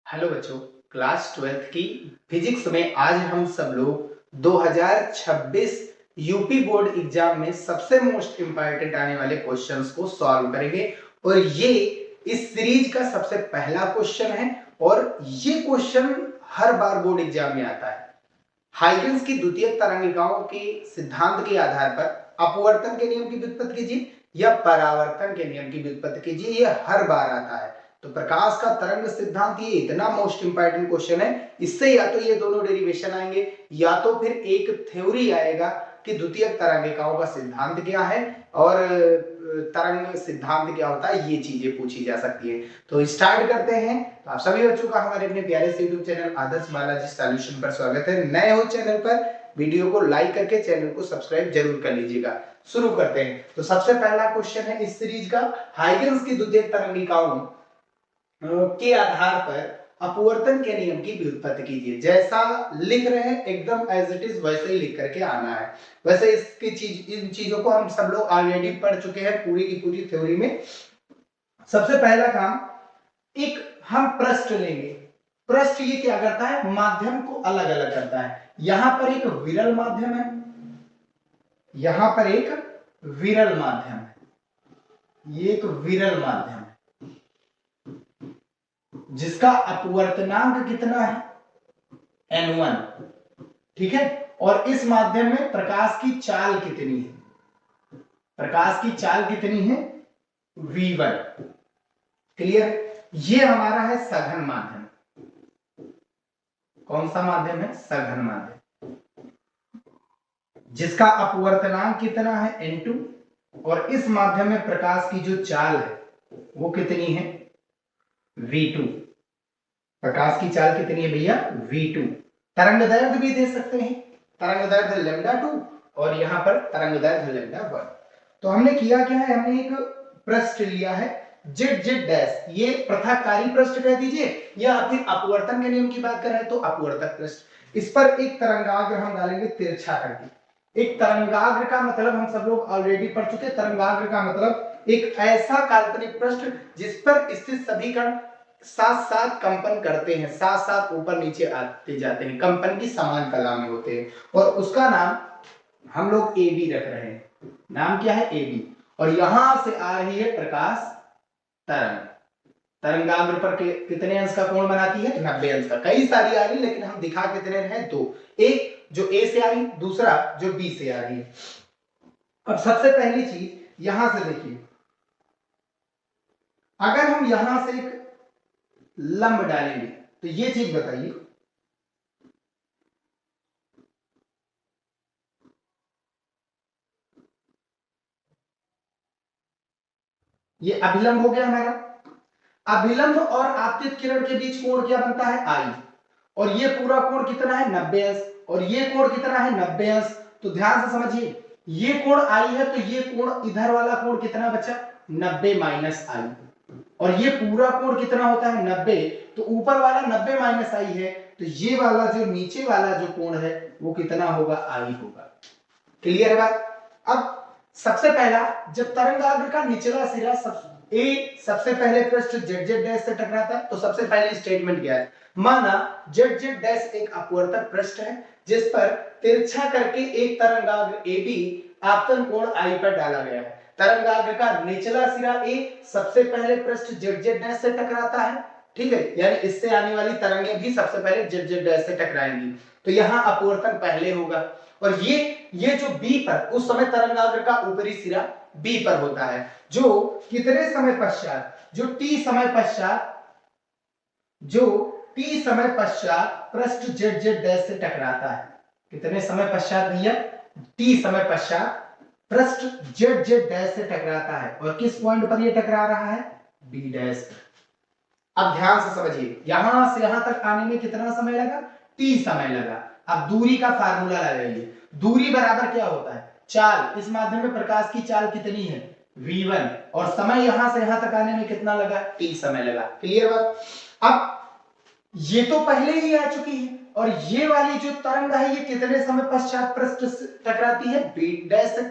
Hello बच्चों, class 12th की physics में आज हम सब लोग 2026 यूपी बोर्ड एग्जाम में सबसे मोस्ट इंपॉर्टेंट आने वाले क्वेश्चंस को सॉल्व करेंगे। और ये इस सीरीज का सबसे पहला क्वेश्चन है और ये क्वेश्चन हर बार बोर्ड एग्जाम में आता है। हाइगन्स की द्वितीय तरंगिकाओं के सिद्धांत के आधार पर अपवर्तन के नियम की व्युत्पत्ति कीजिए या परावर्तन के नियम की व्युत्पत्ति कीजिए। ये हर बार आता है। तो प्रकाश का तरंग सिद्धांत ये इतना मोस्ट इंपॉर्टेंट क्वेश्चन है, इससे या तो ये दोनों डेरिवेशन आएंगे या तो फिर एक थ्योरी आएगा कि द्वितीय तरंगिकाओं का सिद्धांत क्या है और तरंग सिद्धांत क्या होता है, ये चीजें पूछी जा सकती है। तो स्टार्ट करते हैं। तो आप सभी बच्चों का हमारे अपने प्यारे से यूट्यूब चैनल आदर्श बालाजी सॉल्यूशन पर स्वागत है। नए हो चैनल पर, वीडियो को लाइक करके चैनल को सब्सक्राइब जरूर कर लीजिएगा। शुरू करते हैं। तो सबसे पहला क्वेश्चन है इस सीरीज का, हाइगन्स की द्वितीय तरंगिकाओं के आधार पर अपवर्तन के नियम की व्युत्पत्ति कीजिए। जैसा लिख रहे हैं एकदम एज इट इज वैसे ही लिख करके आना है। वैसे इन चीजों को हम सब लोग ऑलरेडी पढ़ चुके हैं पूरी की पूरी थ्योरी में। सबसे पहला काम, एक हम पृष्ठ लेंगे। पृष्ठ ये क्या करता है, माध्यम को अलग अलग करता है। यहां पर एक विरल माध्यम है, यहां पर एक विरल माध्यम है, ये एक विरल माध्यम है जिसका अपवर्तनांक कितना है, n1। ठीक है, और इस माध्यम में प्रकाश की चाल कितनी है, प्रकाश की चाल कितनी है, v1। क्लियर? ये हमारा है सघन माध्यम। कौन सा माध्यम है, सघन माध्यम, जिसका अपवर्तनांक कितना है, n2। और इस माध्यम में प्रकाश की जो चाल है वो कितनी है, v2। प्रकाश की चाल कितनी है भैया, v2। तरंग दैर्घ्य भी दे सकते हैं, तरंग दैर्घ्य λ2 और यहां पर तरंग दैर्घ्य λ1। तो हमने किया क्या है, हमने एक पृष्ठ लिया है जेड जेड डैश, ये पृथककारी पृष्ठ कह दीजिए या फिर अपवर्तन के नियम की बात कर रहे हैं तो अपवर्तक पृष्ठ। इस पर एक तरंगाग्र हम डालेंगे तिरछा करके। एक तरंगाग्र का मतलब हम सब लोग ऑलरेडी पढ़ चुके, तरंगाग्र का मतलब एक ऐसा काल्पनिक पृष्ठ जिस पर स्थित सभी कण साथ साथ कंपन करते हैं, साथ साथ ऊपर नीचे आते जाते हैं, कंपन की समान कला में होते हैं। और उसका नाम हम लोग ए बी रख रहे हैं। नाम क्या है, ए बी। और यहां से आ रही है प्रकाश तरंग। तरंगाग्र पर कितने अंश का कोण बनाती है, 90 अंश का। कई सारी आ रही, लेकिन हम दिखा कितने रहे, दो। एक जो ए से आ रही, दूसरा जो बी से आ रही है। अब सबसे पहली चीज यहां से देखिए, अगर हम यहां से एक लंब डालेंगे तो ये चीज बताइए, ये अभिलंब हो गया हमारा। अभिलंब और आपतित किरण के बीच कोण क्या बनता है, आई। और ये पूरा कोण कितना है, 90 अंश। और ये कोण कितना है, 90 अंश। तो ध्यान से समझिए, ये कोण आई है तो ये कोण, इधर वाला कोण कितना बचा, 90 माइनस आई। और ये पूरा कोण कितना होता है, 90। तो ऊपर वाला 90 माइनस आई है, तो ये वाला जो नीचे वाला जो कोण है वो कितना होगा, आई होगा। क्लियर है बात? अब सबसे पहला, जब तरंगाग्र का निचला सिरा सबसे पहले पृष्ठ जेड जेड डैश से टकराता है तो सबसे पहले स्टेटमेंट क्या है, माना जेड जेड डैश एक अपवर्तक पृष्ठ है जिस पर तिरछा करके एक तरंगाग्र AB आपतन कोण I पर डाला गया है। तरंगाग्र का निचला सिरा A सबसे पहले पृष्ठ जेड जेड डैश से टकराता है। ठीक है, यानी इससे आने वाली तरंगें भी सबसे पहले जेड जेड डैश से टकराएंगी। तो यहां अपवर्तन पहले होगा। और ये जो B पर, उस समय तरंगाग्र का ऊपरी सिरा B पर होता है, जो कितने समय पश्चात, जो T समय पश्चात पृष्ठ जेड जेड डैश से टकराता है। कितने समय पश्चात भैया, T समय पश्चात पृष्ठ जेड जेड डैश से टकराता है। और किस पॉइंट पर ये टकरा रहा है, B डैश पर। अब ध्यान से समझिए, यहां से यहां तक आने में कितना समय लगा, T समय लगा। अब दूरी का फार्मूला लगाइए, दूरी बराबर क्या होता है, चाल। इस माध्यम में प्रकाश की चाल कितनी है, v1। और समय यहां से यहां तक आने में कितना लगा, t समय लगा। क्लियर बात? अब ये तो पहले ही आ चुकी है, और ये वाली जो तरंग है ये कितने समय पश्चात पृष्ठ से टकराती है, b डैश से।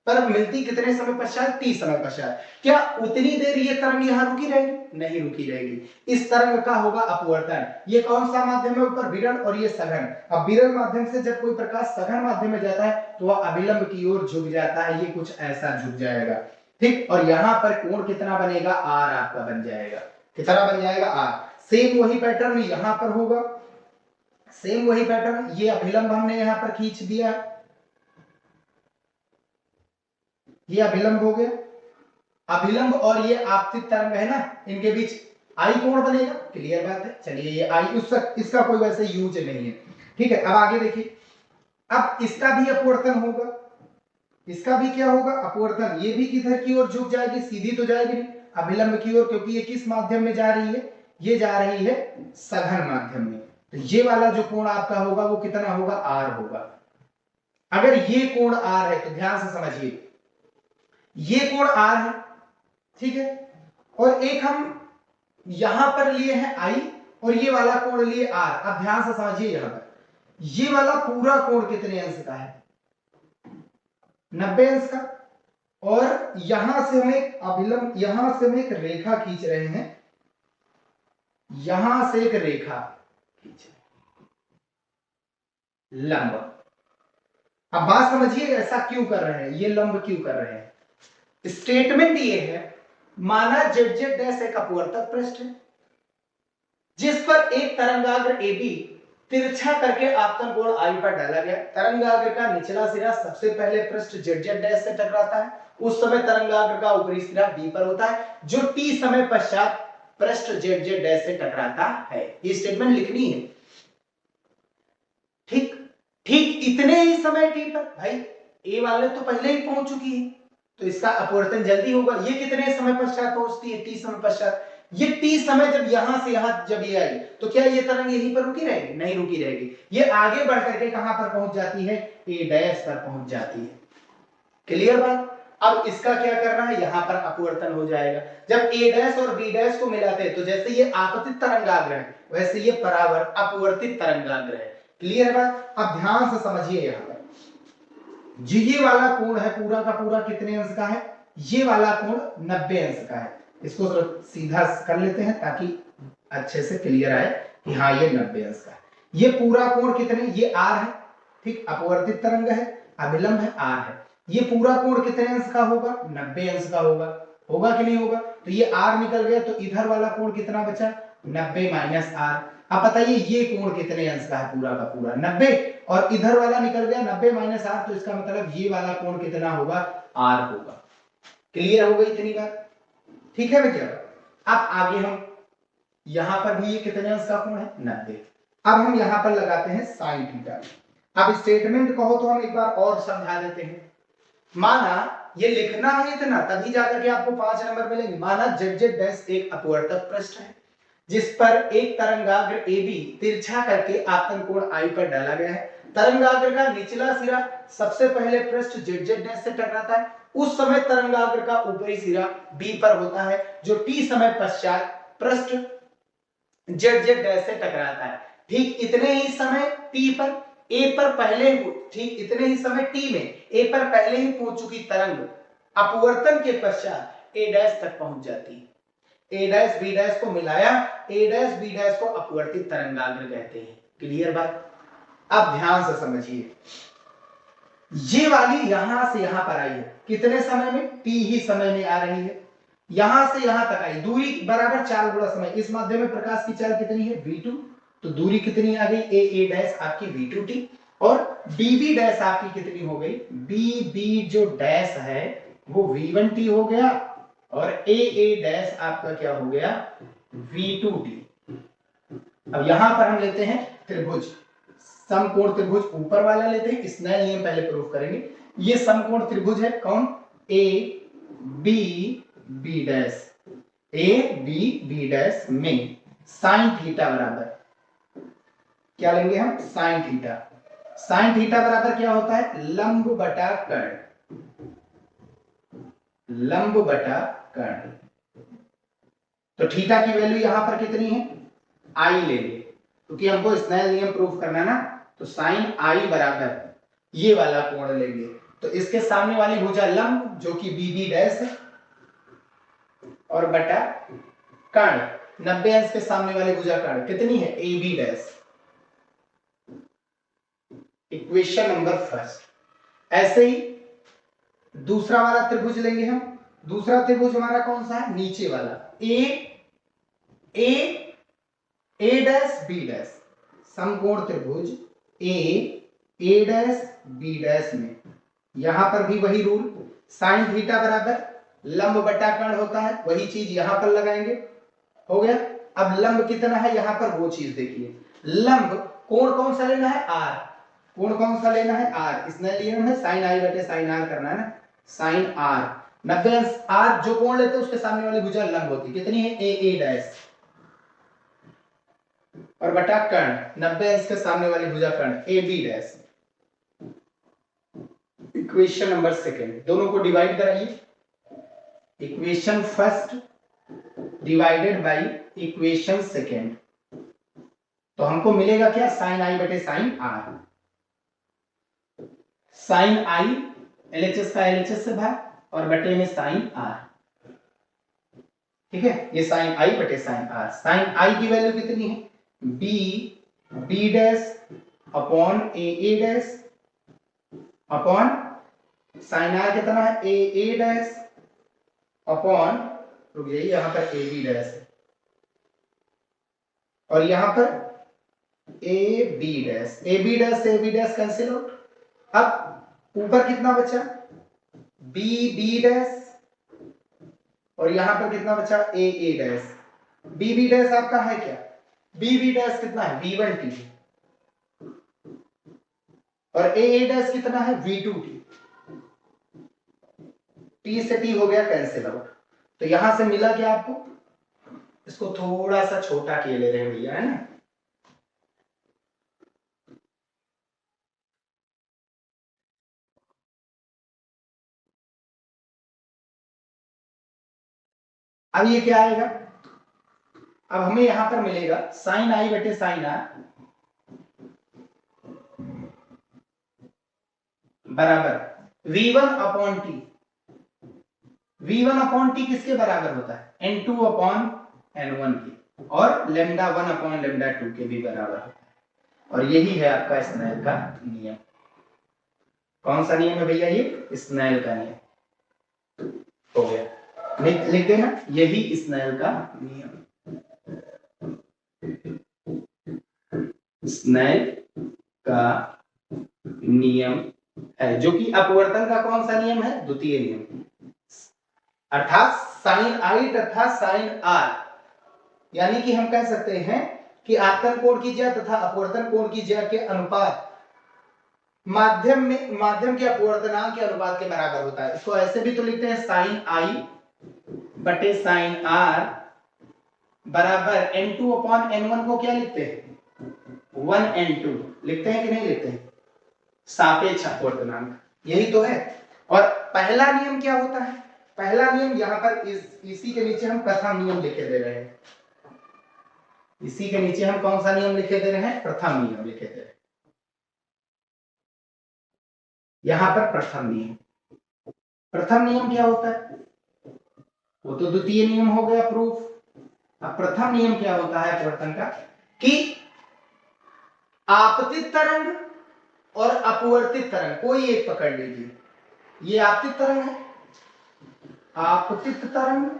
पर मिलती कितने समय पश्चात, t समय पश्चात। क्या उतनी देर ये तरंग यहाँ रुकी रहेगी? नहीं रुकी रहेगी। इस तरंग का होगा अपवर्तन। ये कौन सा माध्यम है ऊपर? विरल, और ये सघन। अब विरल माध्यम से जब कोई प्रकाश सघन माध्यम में जाता है तो वह अभिलंब की ओर झुक जाता है, ये कुछ ऐसा झुक जाएगा, ठीक। और यहाँ पर कोण कितना बनेगा? r आपका बन जाएगा। कितना बन जाएगा? r। सेम वही पैटर्न यहाँ पर होगा, सेम वही पैटर्न। ये अभिलंब हमने यहाँ पर खींच दिया, ये अभिलंब हो गया। अभिलंब और ये आपतित तरंग है ना, इनके बीच आई कोण बनेगा, क्लियर बात है। चलिए ये आई, इसका कोई वैसे यूज नहीं है, ठीक है। अब आगे देखिए, अब इसका भी अपवर्तन होगा, इसका भी क्या होगा? अपवर्तन। ये भी किधर की ओर झुक जाएगी? सीधी तो जाएगी नहीं, अभिलंब की ओर, क्योंकि ये किस माध्यम में जा रही है? ये जा रही है सघन माध्यम में। तो ये वाला जो कोण आपका होगा वो कितना होगा? r होगा। अगर ये कोण r है तो ध्यान से समझिए, ये कोण r है, ठीक है, और एक हम यहां पर लिए हैं I और ये वाला कोण लिए r। अब ध्यान से समझिए, यहां पर ये वाला पूरा कोण कितने अंश का है? 90 अंश का। और यहां से हम एक अभिलंब, यहां से हम एक रेखा खींच रहे हैं, यहां से एक रेखा खींच लंब। अब बात समझिए ऐसा क्यों कर रहे हैं, ये लंब क्यों कर रहे हैं? स्टेटमेंट ये है, माना जेड डैश एक अपवर्तक पृष्ठ है जिस पर एक तरंगाग्र AB तिरछा करके आपतन कोण I पर डाला गया। तरंगाग्र का निचला सिरा सबसे पहले पृष्ठ जेड डैश से टकराता है, उस समय तरंगाग्र का ऊपरी सिरा B पर होता है, जो t समय पश्चात पृष्ठ जेड डैश से टकराता है। ये स्टेटमेंट लिखनी है, ठीक। ठीक इतने ही समय t पर, भाई A वाले तो पहले ही पहुंच चुकी है तो इसका अपवर्तन जल्दी होगा। ये कितने समय पश्चात पहुंचती है? t समय पश्चात। ये t समय जब यहां से यहां जब ये आई तो क्या ये तरंग यहीं पर रुकी रहेगी? नहीं रुकी रहेगी, ये आगे बढ़ करके कहां पर पहुंच जाती है? a डैश पर पहुंच जाती है, क्लियर बात। अब इसका क्या करना है? यहां पर अपवर्तन हो जाएगा। जब a डैश और b डैश को मिलाते हैं तो जैसे ये आपतित तरंगाग्र है वैसे ये परावर्त अपवर्तित तरंगाग्र है, क्लियर बात। अब ध्यान से समझिए, यहां पर जो ये वाला कोण है पूरा का पूरा कितने अंश का है? ये वाला कोण 90 अंश का है। इसको सीधा कर लेते हैं ताकि अच्छे से क्लियर आए कि हाँ ये 90 अंश का है। ये पूरा कोण कितने? ये r है, ठीक, अपवर्तित तरंग है, अभिलंब है, r है। ये पूरा कोण कितने अंश का होगा? 90 अंश का होगा। होगा कि नहीं होगा? तो ये r निकल गया तो इधर वाला कोण कितना बचा? 90 माइनस r। अब बताइए ये कोण कितने अंश का है? पूरा का पूरा 90, और इधर वाला निकल गया 90 माइनस r, तो इसका मतलब ये वाला कोण कितना होगा? r होगा। क्लियर हो गई इतनी बात? ठीक है भैया। अब आगे हम यहां पर भी ये कितने अंश का कोण है? 90। अब हम यहां पर लगाते हैं साइन थीटा। अब स्टेटमेंट कहो तो हम एक बार और समझा देते हैं। माना ये लिखना है इतना, तभी जाकर के आपको 5 नंबर मिलेंगे। माना जेड डैश एक अपवर्तक पृष्ठ है जिस पर एक तरंगाग्र AB तिरछा करके आपतन कोण I पर डाला गया है। तरंगाग्र का निचला सिरा सबसे पहले पृष्ठ जेड डैश से टकराता है, उस समय तरंगाग्र का ऊपरी सिरा B पर होता है, जो t समय पश्चात पृष्ठ जेड डैश से टकराता है। ठीक इतने ही समय t पर A पर पहले, ठीक इतने ही समय t में A पर पहले ही पहुंच चुकी तरंग अपवर्तन के पश्चात A डैश तक पहुंच जाती है। A डैश B डैश को मिलाया, A डैश B डैश को अपवर्तित तरंगाग्र कहते हैं, क्लियर बात। अब ध्यान से समझिए, ये वाली यहां से यहां पर आई है, कितने समय में? t ही समय में आ रही है, यहां से यहां तक आई, दूरी बराबर 4 गुणा समय। इस माध्यम में प्रकाश की चाल कितनी है? v2, तो दूरी कितनी आ गई? a डैश आपकी v2t, और bb डैश आपकी कितनी हो गई? bb जो डैश है वो v1t हो गया, और a डैश आपका क्या हो गया? v2t। अब यहां पर हम लेते हैं त्रिभुज, समकोण त्रिभुज ऊपर वाला लेते हैं, स्नेल नियम पहले प्रूफ करेंगे। ये समकोण त्रिभुज है, कौन? a b b dash, a b b dash में साइन थीटा बराबर क्या लेंगे हम? Sine theta. साइन थीटा बराबर क्या होता है? लंब बटा कर्ण, लंब बटा कर्ण। तो थीटा की वैल्यू यहां पर कितनी है? I लेंगे, क्योंकि हमको स्नेल नियम प्रूफ करना है ना, तो साइन I बराबर ये वाला कोण लेंगे, तो इसके सामने वाली भुजा लंब जो कि BB डैश है और बटा कर्ण 90 अंश के सामने वाली भुजा कर्ण कितनी है AB dash. Equation number first. ऐसे ही दूसरा वाला त्रिभुज लेंगे हम। दूसरा त्रिभुज हमारा कौन सा है, नीचे वाला ए डैश बी डैश, समकोण त्रिभुज ए डैश बी डैश में यहां पर भी वही रूल, साइन थीटा बराबर लंब बटा कर्ण होता है, वही चीज यहां पर लगाएंगे। हो गया। अब लंब कितना है यहां पर वो चीज देखिए, लंब कोण कौन सा लेना है, आर। कोण कौन सा लेना है, आर। इसने लिया है साइन आई बटे साइन आर करना है ना, साइन आर 90 अंश। आर जो कोण लेते हैं उसके सामने वाली भुजा लंब होती है, कितनी है ए डैश और बटा कर्ण 90 अंश के सामने वाली भुजा कर्ण A B dash. Equation number second, दोनों को डिवाइड कराइए। Equation first divided by equation second, तो हमको मिलेगा क्या, साइन आई बटे sine R. Sine I LHS का एलएचएस से भाग और बटे में साइन आर। ठीक है, ये साइन आई बटे साइन आर। साइन आई की वैल्यू कितनी है, B dash upon A dash upon sine R कितना है ए डैश अपॉन, रुक जाइए, यहां पर ए बी डैश है और यहां पर A B dash. A B dash से A B dash cancel out. अब ऊपर कितना बचा, बी डैश और यहां पर कितना बचा ए डैश। बी डैश आपका है क्या, बी डैश कितना है V1T और ए डैश कितना है V2T। T से T हो गया कैंसिल आउट। तो यहां से मिला क्या आपको, इसको थोड़ा सा छोटा किए ले रहे हैं भैया, है ना। अब ये क्या आएगा, अब हमें यहां पर मिलेगा साइन आई बटे साइन आर बराबर V1 upon T. V1 upon T किसके बराबर होता है, N2 अपॉन N1 के, और लेमडा 1 अपॉन लेमडा 2 के भी बराबर होता है। और यही है आपका स्नेल का नियम। कौन सा नियम है भैया, ये स्नेल का नियम। हो गया, लिख देना, यही स्नेल का नियम, स्नेल का नियम है, जो कि अपवर्तन का कौन सा नियम है, द्वितीय नियम। अर्थात साइन आई तथा साइन आर, यानी कि हम कह सकते हैं कि आपतन कोण की ज्या तथा अपवर्तन कोण की ज्या के अनुपात माध्यम के अपवर्तनांक के अनुपात के बराबर होता है। इसको ऐसे भी तो लिखते हैं, साइन आई बटे साइन आर बराबर N2 अपॉन N1 को क्या लिखते हैं, 1N2 लिखते हैं कि नहीं लिखते हैं, सापेक्ष अपवर्तनांक, यही तो है। और पहला नियम क्या होता है, पहला नियम यहां पर इसी के नीचे हम प्रथम नियम लिखे दे रहे हैं। इसी के नीचे हम कौन सा नियम लिखे दे रहे हैं, प्रथम नियम लिखे दे रहे हैं। यहां पर प्रथम नियम, प्रथम नियम क्या होता है, वो तो द्वितीय नियम हो गया प्रूफ। अब प्रथम नियम क्या होता है अपवर्तन का, कि आपतित तरंग और अपवर्तित तरंग कोई एक पकड़ लीजिए, ये आपतित तरंग है, आपतित तरंग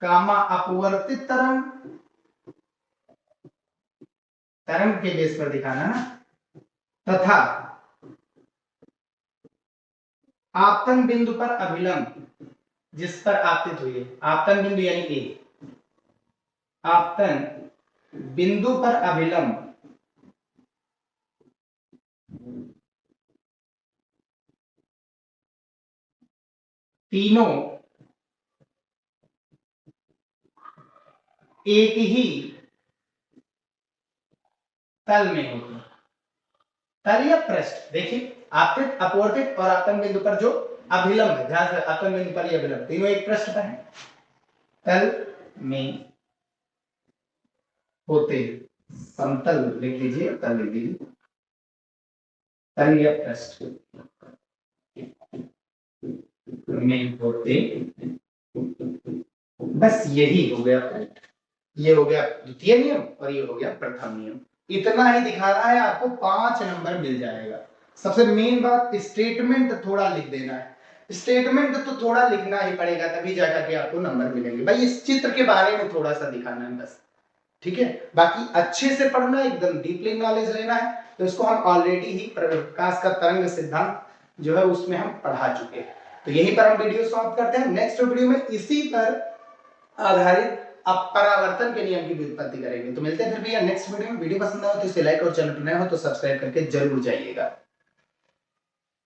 कामा अपवर्तित तरंग, तरंग के बेस पर दिखाना ना, तथा आपतन बिंदु पर अभिलंब जिस पर आपतित हुई है, आपतन बिंदु यानी ए, आपतन बिंदु पर अभिलंब तीनों एक ही तल में होते हैं, तल या पृष्ठ। देखिए आपतित अपवर्तित और आपतन बिंदु पर जो अभिलंब है, ध्यान से आपतन बिंदु पर ये अभिलंब तीनों एक पृष्ठ पर है, तल में होते हैं। समतल लिख लीजिए, तल लिख लीजिए, तल या पृष्ठ में होते, बस यही हो गया। ये हो गया द्वितीय नियम और ये हो गया प्रथम नियम। इतना ही दिखा रहा है, आपको 5 नंबर मिल जाएगा। सबसे मेन बात स्टेटमेंट थोड़ा लिख देना है। स्टेटमेंट तो थोड़ा लिखना ही पड़ेगा, तभी जाकर के आपको नंबर मिलेंगे। भाई इस चित्र के बारे में थोड़ा सा दिखाना है बस, ठीक है। बाकी अच्छे से पढ़ना, एकदम डीपली नॉलेज लेना है। तो इसको हम ऑलरेडी ही प्रकाश का तरंग सिद्धांत जो है उसमें हम पढ़ा चुके हैं। तो यहीं पर हम वीडियो समाप्त करते हैं। नेक्स्ट वीडियो में इसी पर आधारित अपरावर्तन के नियम की व्युत्पत्ति करेंगे। तो मिलते हैं फिर भैया नेक्स्ट वीडियो में। वीडियो पसंद आए तो इसे लाइक और चैनल पर नए हो तो सब्सक्राइब करके जरूर जाइएगा।